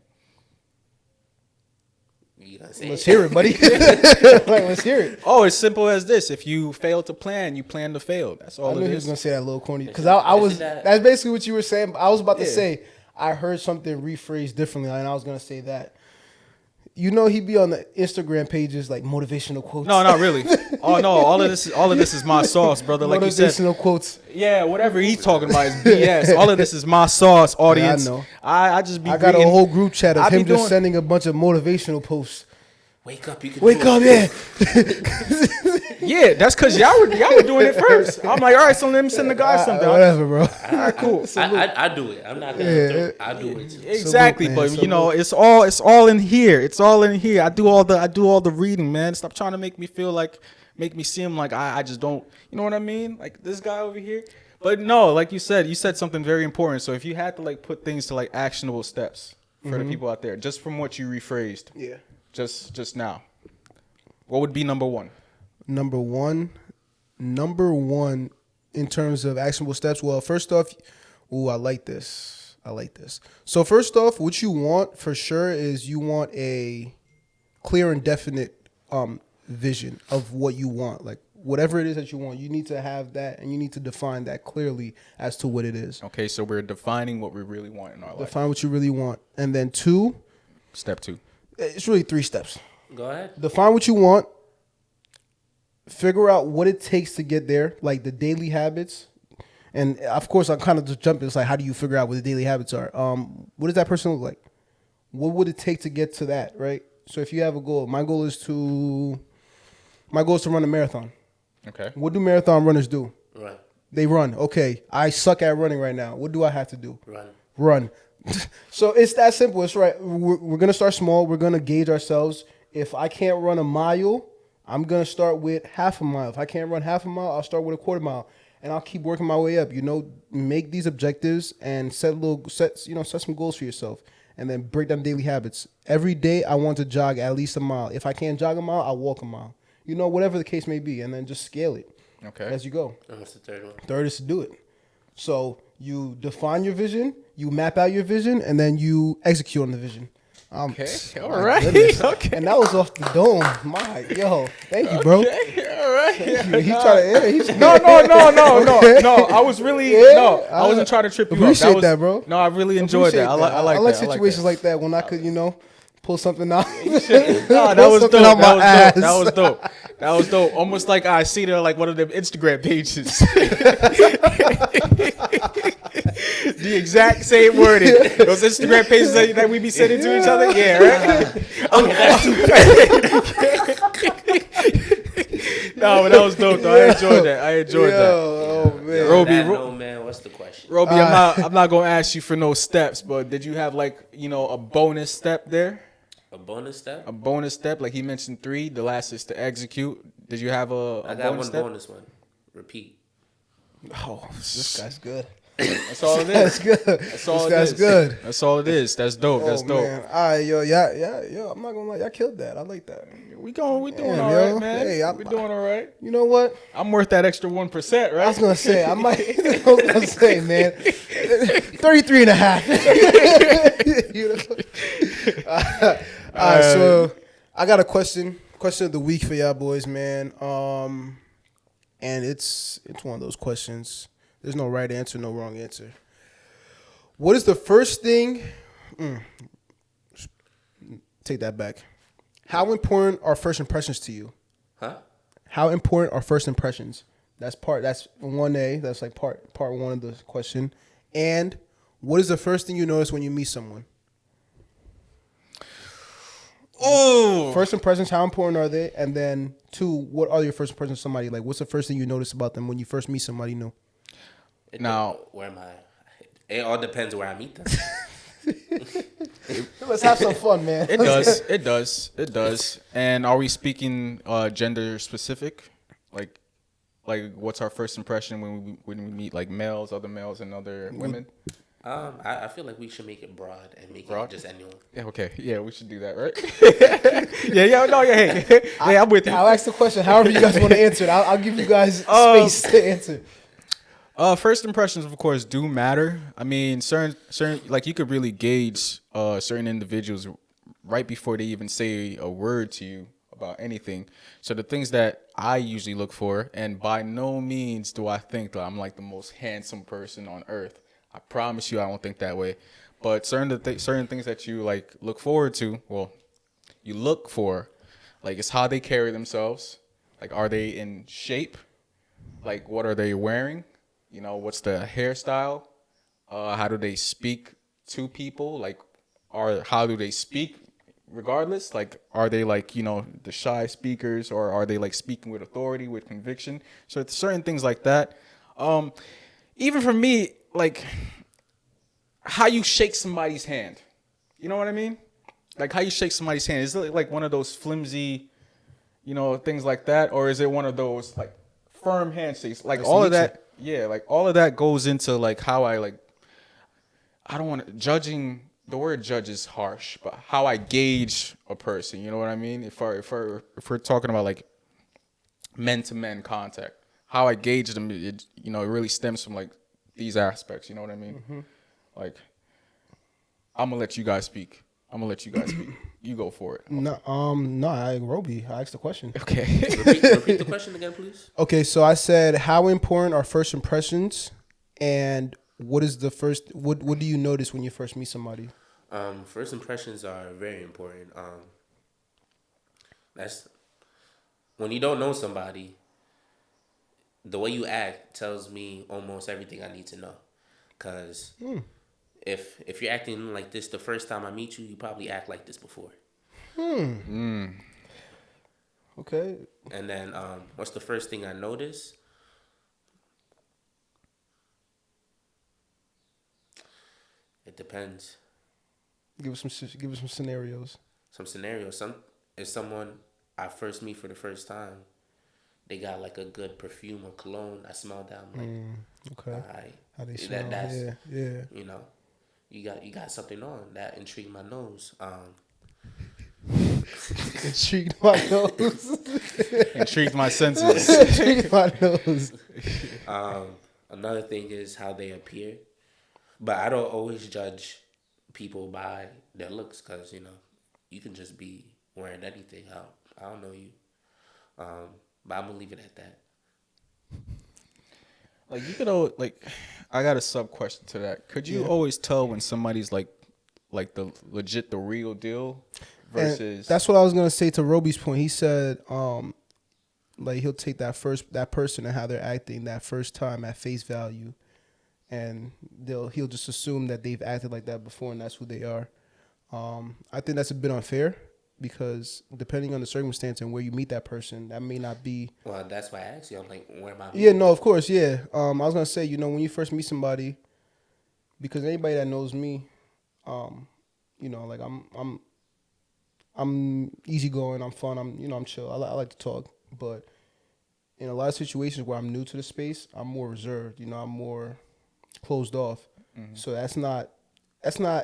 You gonna say Let's it? hear it, buddy. Like, let's hear it. Oh, it's simple as this: if you fail to plan, you plan to fail. That's I all knew it he was is. gonna say that little corny because Isn't I was. that- That's basically what you were saying. I was about to Yeah. say I heard something rephrased differently, and I was gonna say that. You know, he be on the Instagram pages like motivational quotes. No, not really. Oh no, all of this is my sauce, brother. Like you said, motivational quotes. yeah, whatever he's talking about is BS. All of this is my sauce, audience. know. I just be. I got a reading- whole group chat of I be him just doing- sending a bunch of motivational posts. Wake up! You can Wake do up, it. yeah. Yeah, that's because y'all were doing it first. I'm like, all right, so let me send the guy something. Whatever, bro. All right, cool. I do it. I'm not gonna. Yeah. I do it too. Exactly, man, but salute. it's all in here. It's all in here. I do all the reading, man. Stop trying to make me seem like I just don't. You know what I mean? Like this guy over here. But no, like you said something very important. So if you had to like put things to like actionable steps for the people out there, just from what you rephrased, Yeah. just now, what would be number one? Number one in terms of actionable steps. Well, first off, I like this. So first off, what you want for sure is you want a clear and definite vision of what you want. Like whatever it is that you want, you need to have that and you need to define that clearly as to what it is. Okay, so we're defining what we really want in our life. Define what you really want. And then 2, Step 2. it's really 3 steps. Go ahead. Define what you want. Figure out what it takes to get there, like the daily habits. And of course, I'm kind of just jumping. It's like, how do you figure out what the daily habits are? What does that person look like? What would it take to get to that, right? So if you have a goal, my goal is to run a marathon. Okay. What do marathon runners do? Run. They run. Okay, I suck at running right now. What do I have to do? Run. So it's that simple. It's right. We're going to start small. We're going to gauge ourselves. If I can't run a mile, I'm going to start with half a mile. If I can't run half a mile, I'll start with a quarter mile. And I'll keep working my way up. You know, make these objectives and set some goals for yourself. And then break down daily habits. Every day I want to jog at least a mile. If I can't jog a mile, I'll walk a mile. You know, whatever the case may be. And then just scale it Okay. as you go. And what's the third one? Third is to do it. So you define your vision, you map out your vision, and then you execute on the vision. Okay. My All right. goodness. Okay. And that was off the dome. Thank you, bro. Okay. All right. He's trying to. No. Okay. I was really Yeah, I wasn't trying to trip you up. appreciate was, that, bro. No, I really enjoyed that. I like that. situations like that when I could, pull something out. No, that was dope. That was dope. Almost like I see it on like one of them Instagram pages. The exact same wording. Those Instagram pages that we be sending to each other. Yeah, right. No, but that was dope though. I enjoyed that. Oh man. Roby, Man, what's the question? Roby, I'm not gonna ask you for no steps, but did you have like a bonus step there? A bonus step? A bonus step, like he mentioned 3. The last is to execute. Did you have a I got bonus one step? bonus one. Repeat. Oh, this guy's good. That's all it is. That's good. That's all This it guy's is. good. That's all it is. That's dope. That's dope. Man. All right, yo, yeah. I'm not gonna lie, y'all killed that. I like that. We doing Damn, all yo. right, man. Hey, we doing all right. You know what? I'm worth that extra 1%, right? I was gonna say I might. I was gonna say, man, 33 and a half. You know? All right, so I got a question of the week for y'all boys, man. And it's one of those questions. There's no right answer, no wrong answer. What is the first thing? Take that back. How important are first impressions to you? Huh? How important are first impressions? That's 1A. That's like part 1 of the question. And what is the first thing you notice when you meet someone? Oh, First impressions, how important are they? And then 2, what are your first impressions of somebody? Like, what's the first thing you notice about them when you first meet somebody new? Now, where am I? It all depends where I meet them. Let's have some fun, man. it does. And are we speaking gender specific? Like what's our first impression when we meet like males, other males, and other women? I feel like we should make it broad and make it just anyone. Yeah, okay. Yeah, we should do that, right? Hey, I'm with you. I'll ask the question however you guys want to answer it. I'll give you guys space to answer. First impressions, of course, do matter. I mean, certain like you could really gauge certain individuals right before they even say a word to you about anything. So the things that I usually look for, and by no means do I think that I'm like the most handsome person on earth. I promise you, I don't think that way. But certain things that you like look forward to, well, you look for, like it's how they carry themselves. Like, are they in shape? Like, what are they wearing? What's the hairstyle? How do they speak to people? Like, how do they speak regardless? Like, are they like, the shy speakers, or are they like speaking with authority, with conviction? So it's certain things like that. Even for me, like how you shake somebody's hand. You know what I mean? Like how you shake somebody's hand. Is it like one of those flimsy, things like that? Or is it one of those like firm handshakes? Like all of that. Yeah, like all of that goes into like how I don't want to, judging, the word judge is harsh, but how I gauge a person, you know what I mean? If we're talking about like men to men contact, how I gauge them, it really stems from like these aspects, you know what I mean? Mm-hmm. Like, I'm gonna let you guys speak. You go for it. No, Roby, I asked the question. Okay. repeat the question again, please. Okay, so I said, how important are first impressions, and what is the first? What do you notice when you first meet somebody? First impressions are very important. That's when you don't know somebody. The way you act tells me almost everything I need to know. Cause if you're acting like this the first time I meet you, you probably act like this before. Okay. And then what's the first thing I notice? It depends. Give us some scenarios. Some scenarios. If someone I first meet for the first time, they got like a good perfume or cologne. I smell that. I'm like, okay. All right. How they smell? That's, yeah. You got something on that intrigued my nose. Intrigued my nose. Intrigued my senses. Intrigued my nose. Another thing is how they appear, but I don't always judge people by their looks, because you can just be wearing anything. I don't know you, but I'm gonna leave it at that. Like you could I got a sub question to that. Could you always tell when somebody's like the legit, the real deal versus? And that's what I was gonna say to Roby's point. He said, like he'll take that person and how they're acting that first time at face value, and he'll just assume that they've acted like that before and that's who they are. I think that's a bit unfair because depending on the circumstance and where you meet that person, that may not be. Well, that's why I asked you. I'm like, where am I? Yeah, no, of course, yeah. I was gonna say, when you first meet somebody, because anybody that knows me, like I'm easygoing, I'm fun, I'm chill. I like to talk, but in a lot of situations where I'm new to the space, I'm more reserved. I'm more closed off. Mm-hmm. So that's not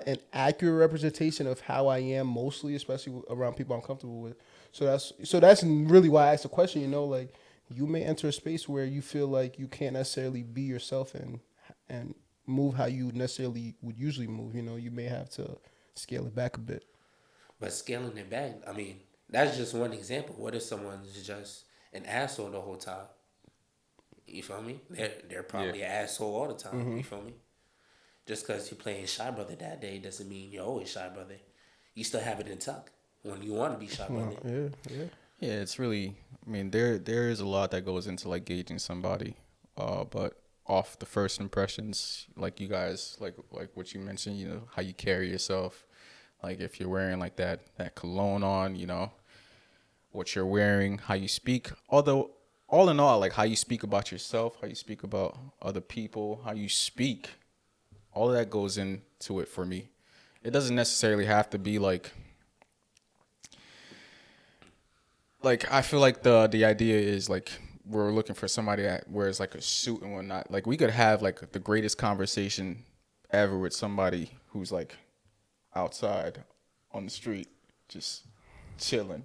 an accurate representation of how I am mostly, especially around people I'm comfortable with. So that's really why I asked the question. Like you may enter a space where you feel like you can't necessarily be yourself and move how you necessarily would usually move. You may have to scale it back a bit. But scaling it back, I mean, that's just one example. What if someone's just an asshole the whole time? You feel me? They're probably an asshole all the time. Mm-hmm. You feel me? Just because you're playing shy brother that day doesn't mean you're always shy brother. You still have it in tuck when you want to be shy brother. Yeah. Yeah, it's really. I mean, there is a lot that goes into like gauging somebody, but off the first impressions, like you guys, like what you mentioned, how you carry yourself, like if you're wearing like that cologne on, what you're wearing, how you speak. Although, all in all, like how you speak about yourself, how you speak about other people, how you speak, all of that goes into it for me. It doesn't necessarily have to be like I feel like the idea is like we're looking for somebody that wears like a suit and whatnot. Like we could have like the greatest conversation ever with somebody who's like outside on the street, just chilling.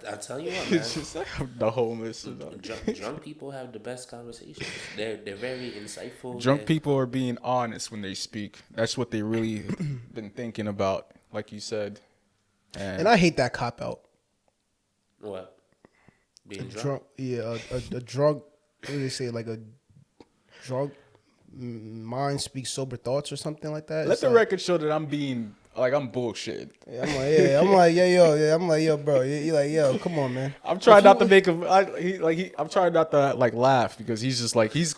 I tell you what, man. It's just like the homeless. Drunk people have the best conversations. They're very insightful. Drunk people are being honest when they speak. That's what they really been thinking about, like you said. And I hate that cop out. What? Being drunk? Yeah, a drunk. What do they say? Like a drunk mind speaks sober thoughts or something like that. Let the record show that I'm being I'm bullshit. Yeah, I'm like, yo, bro. You like, yo, come on, man. I'm trying not to make him. I'm trying not to like laugh because he's just like he's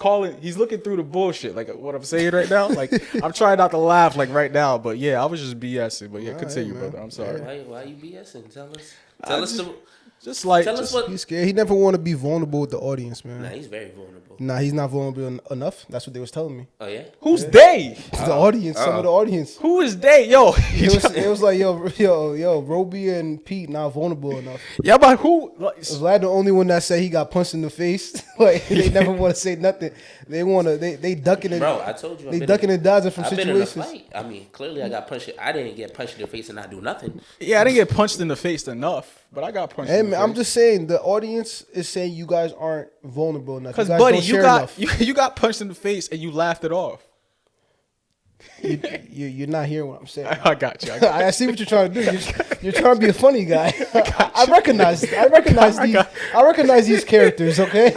looking through the bullshit. Like what I'm saying right now. Like I'm trying not to laugh like right now. But yeah, I was just BSing. But yeah, continue, brother. I'm sorry. Why you BSing? Tell us. Tell us what he's scared. He never want to be vulnerable with the audience, man. Nah, he's very vulnerable. Nah, he's not vulnerable enough. That's what they was telling me. Oh yeah. Who's they? The audience. Some of the audience. Who is they? Yo, it was like yo, Roby and Pete not vulnerable enough. Yeah, but who? Was Vlad the only one that said he got punched in the face? Like they never want to say nothing. They ducking it. Bro, I told you. They ducking and dodging from situations. Been in a fight. I mean, clearly I got punched. I didn't get punched in the face and not do nothing. Yeah, I didn't get punched in the face enough, but I got punched. Hey, in the man, face. I'm just saying the audience is saying you guys aren't vulnerable enough. Because buddy, you got punched in the face and you laughed it off. You're not hearing what I'm saying. I got you. I see what you're trying to do. You're trying to be a funny guy. I recognize these characters. Okay.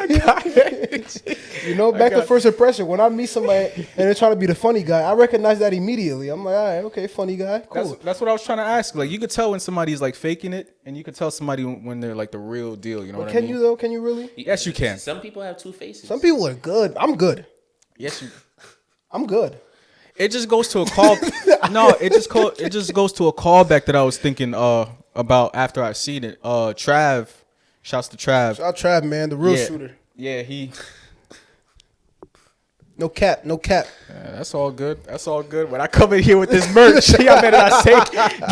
Back to first impression. When I meet somebody and they're trying to be the funny guy, I recognize that immediately. I'm like, all right, okay, funny guy, cool. That's what I was trying to ask. Like, you could tell when somebody's like faking it, and you could tell somebody when they're like the real deal. You know what I mean? Can you though? Can you really? Yes, you can. Some people have two faces. Some people are good. I'm good. Yes, you. I'm good. It just goes to a call. No, it just goes to a callback that I was thinking about after I seen it. Trav, shouts to Trav. Shout out Trav, man, the real shooter. Yeah, he. No cap. Yeah, that's all good. When I come in here with this merch, y'all better not say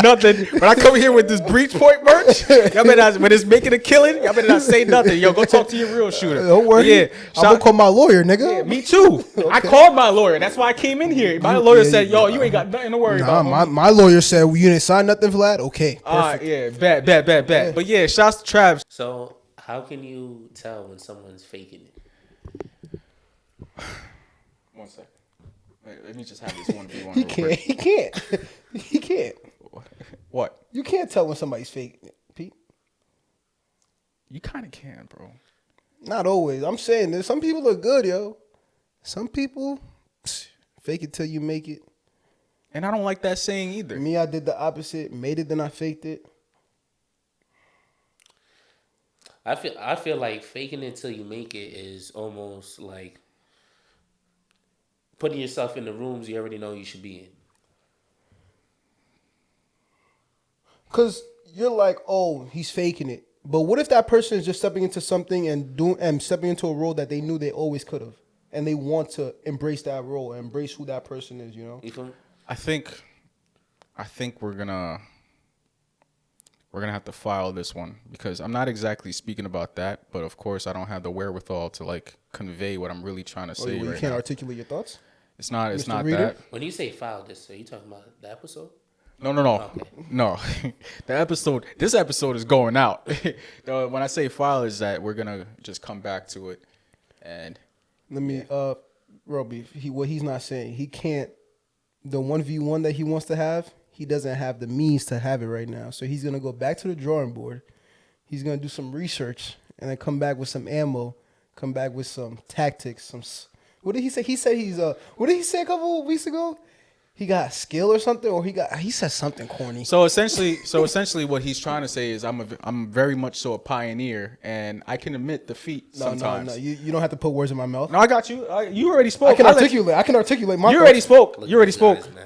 nothing. When I come in here with this Breachpoint merch, y'all better not, when it's making a killing, y'all better not say nothing. Yo, go talk to your real shooter. Don't worry. Yeah, I'm gonna call my lawyer, nigga. Yeah, me too. Okay. I called my lawyer. That's why I came in here. My lawyer said, "Yo, you ain't got nothing to worry about." My lawyer said, well, "You didn't sign nothing for that." Okay, perfect. Yeah, bet. Yeah. But yeah, shouts to Trav. So how can you tell when someone's faking it? 1 second. Wait, let me just have this 1v1. He can't. What? You can't tell when somebody's faking it, Pete. You kind of can, bro. Not always. I'm saying that some people are good, yo. Some people fake it till you make it. And I don't like that saying either. Me, I did the opposite. Made it, then I faked it. I feel like faking it till you make it is almost like putting yourself in the rooms you already know you should be in. Because you're like, oh, he's faking it. But what if that person is just stepping into something and stepping into a role that they knew they always could have, and they want to embrace that role and embrace who that person is? You know. You feel me? I think we're gonna have to file this one because I'm not exactly speaking about that, but of course I don't have the wherewithal to like convey what I'm really trying to say. You right can't now. articulate your thoughts. It's not Mr. Reader? that. When you say file this, are you talking about the episode? No. Okay. No. This episode is going out. When I say file is that we're gonna just come back to it and Let me, Roby. What he's not saying, he can't. The 1v1 that he wants to have, he doesn't have the means to have it right now. So he's gonna go back to the drawing board. He's gonna do some research and then come back with some ammo. Come back with some tactics. What did he say? He said he's What did he say a couple of weeks ago? He got skill or something, or he said something corny. So essentially, what he's trying to say is I'm very much so a pioneer, and I can admit defeat sometimes. No. You don't have to put words in my mouth. No, I got you. You already spoke. I can articulate my. You already spoke. You already spoke. Guys, man.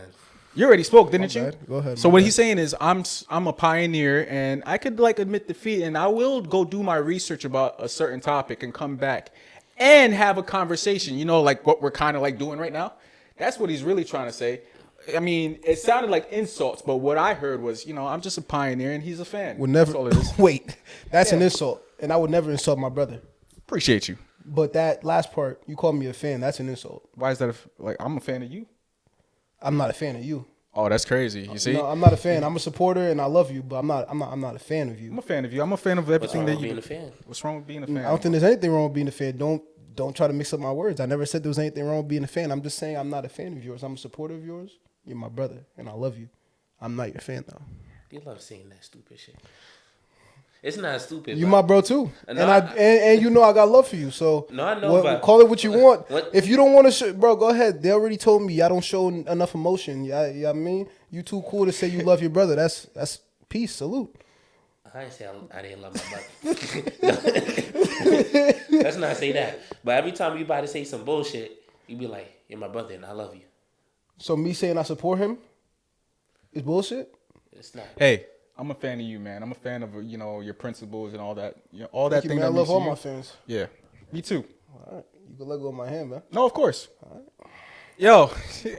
You already spoke, didn't you? Bad. Go ahead. So what he's saying is I'm a pioneer, and I could like admit defeat, and I will go do my research about a certain topic and come back and have a conversation. You know, like what we're kind of like doing right now. That's what he's really trying to say. I mean, it sounded like insults, but what I heard was, I'm just a pioneer and he's a fan. Would never. That's all it is. Wait, that's an insult, and I would never insult my brother. Appreciate you. But that last part, you called me a fan. That's an insult. Why is that? I'm a fan of you. I'm not a fan of you. Oh, that's crazy. You see? No, I'm not a fan. I'm a supporter, and I love you, but I'm not a fan of you. I'm a fan of you. I'm a fan of everything that you. Being a fan? What's wrong with being a fan? I don't think there's anything wrong with being a fan. Don't try to mix up my words. I never said there was anything wrong with being a fan. I'm just saying I'm not a fan of yours. I'm a supporter of yours. You're my brother, and I love you. I'm not your fan though. You love saying that stupid shit. It's not stupid. You my bro too, No, and you know I got love for you. So No, I know, but- call it what you want. What- If you don't want to, show, bro, go ahead. They already told me y'all don't show enough emotion. I mean, you too cool to say you love your brother. That's peace. Salute. I didn't say I didn't love my brother. Let's not say that. But every time you about to say some bullshit, you be like, "You're my brother, and I love you." So me saying I support him is bullshit. It's not. Hey, I'm a fan of you, man. I'm a fan of your principles and all that. All that Thank you, thing man. I that love means all to you. my fans. Yeah, me too. All right, you can let go of my hand, man. No, of course. Yo,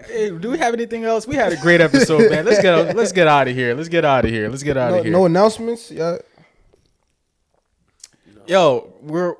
hey, do we have anything else? We had a great episode, man. Let's get out of here. Let's get out of here. No announcements. Yeah. Yo, we're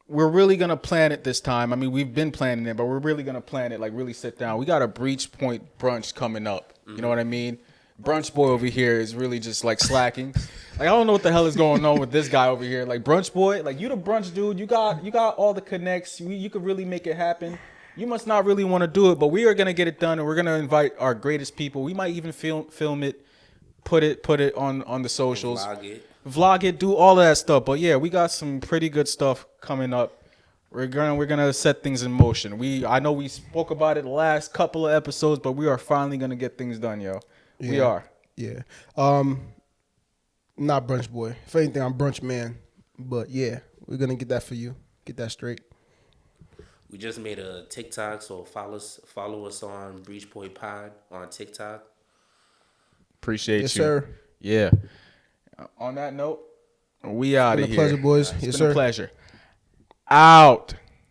really gonna plan it this time. I mean, we've been planning it, but we're really gonna plan it. Like, really sit down. We got a Breachpoint brunch coming up. You know what I mean? Brunch boy over here is really just like slacking. Like, I don't know what the hell is going on with this guy over here. Like, brunch boy, like you the brunch dude. You got all the connects. You could really make it happen. You must not really want to do it, but we are gonna get it done, and we're gonna invite our greatest people. We might even film it, put it on the socials. Vlog it, do all of that stuff. But yeah, we got some pretty good stuff coming up. We're gonna set things in motion. I know we spoke about it the last couple of episodes, but we are finally gonna get things done, yo. Yeah. We are. Yeah. Not brunch boy. If anything, I'm brunch man. But yeah, we're gonna get that for you. Get that straight. We just made a TikTok, so follow us on Breachpoint Pod on TikTok. Appreciate Yes, you. sir. Yeah. On that note, we out of Been a here. pleasure, boys. It's Yes, been sir. a pleasure. Out.